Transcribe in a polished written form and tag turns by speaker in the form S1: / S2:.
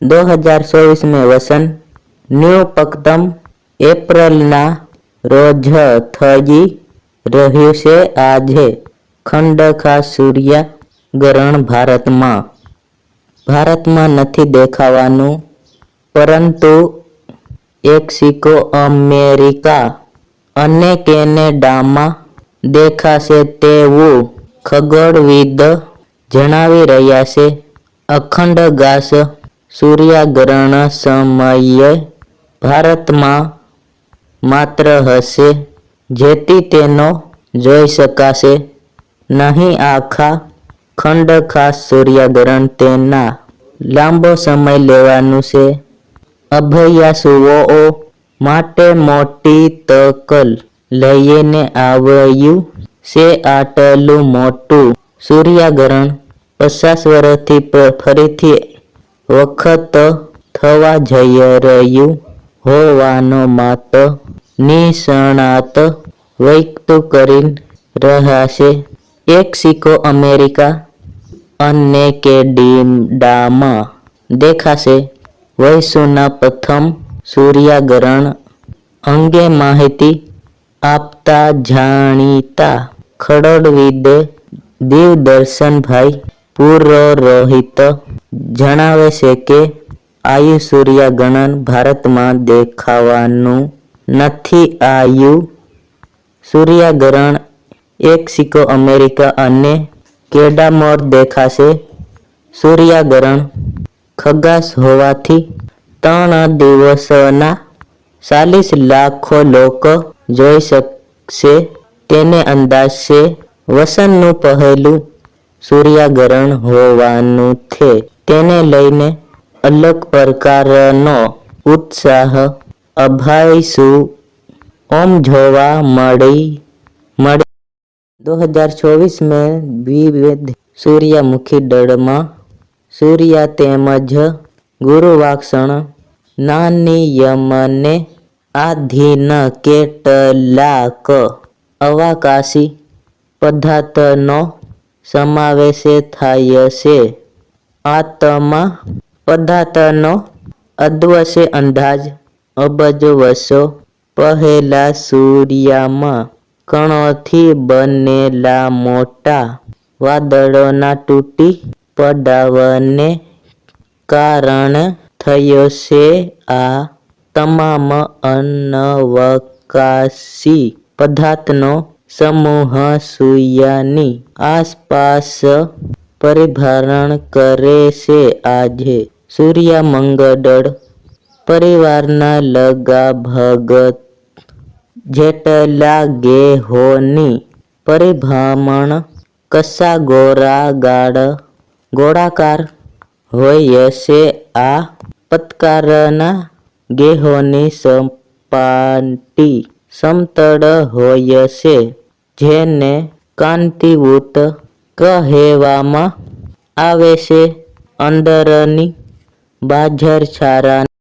S1: 2024 में वसन न्यू पक्तम एप्रिलना रोज થઈ રહ્યું છે। આજે ખંડખા સૂર્યગ્રહણ ભારતમાં નથી દેખાવાનું, પરંતુ મેક્સિકો, અમેરિકા અને કેનેડામાં દેખાશે તેવું ખગોળવિદ જણાવી રહ્યા છે। અખંડઘાત સૂર્યગ્રહણ સમયે ભારતમાં માત્ર હશે, જેથી તેનો જોઈ શકાશે નહીં। આખા ખંડખાસ સૂર્યગ્રહણ તેના લાંબો સમય લેવાનું છે। અભ્યાસુઓ માટે મોટી તક લઈને આવ્યું છે। આટલું મોટું સૂર્યગ્રહણ 50 વર્ષથી ફરીથી વખત થવા જઈ રહ્યું હોવાનો મત નિષ્ણાત વ્યક્ત કરી રહ્યા છે। મેક્સિકો, અમેરિકા અને કેનેડામાં દેખાશે। વૈશ્વના પ્રથમ સૂર્યગ્રહણ અંગે માહિતી આપતા જાણીતા ખગોળવિદ દેવદર્શનભાઈ પુરોહિત જણાવે છે કે આયુ સૂર્યગ્રહણ ભારતમાં દેખાવાનું નથી। આયુ સૂર્યગ્રહણ મેક્સિકો, અમેરિકા અને કેનેડામાં દેખાશે। સૂર્યગ્રહણ ખગ્ગાસ હોવાથી 3 દિવસના 40 લાખ લોકો જોઈ શકશે તેનો અંદાજ છે। વસનનું પહેલું સૂર્યગ્રહણ હોવાનું છે, તેને લઈને અલગ પ્રકારનો ઉત્સાહ અભ્યાસુઓમાં જોવા મળે। 2024 में વિવિધ સૂર્યમુખી દળમાં સૂર્ય તેમજ ગુરુત્વાકર્ષણના નિયમને આધીન કેટલાક અવકાશી પદાર્થોનો સમાવેશ થાય છે। આ તમામ પદાર્થોનો અદૃશ્ય અંદાજ અબજો વર્ષો પહેલા સૂર્યમાં કણોથી બનેલા મોટા વાદળોના તૂટી પડવાને કારણે થયો છે। આ તમામ અવકાશી પદાર્થોનો સમૂહ સૂર્યની આસપાસ પરિભ્રમણ કરે છે। આજે સૂર્યમંડળ પરિવારના લગભગ જેટલા ગ્રહોની પરિભ્રમણ કક્ષા ગોળાકાર હોય છે। આ પ્રકારના ગ્રહોની સપાટી સમતળ હોય છે, જેને કાંતિવૃત્ત કહેવામાં આવે છે। અંદરની બાહ્ય છાયાને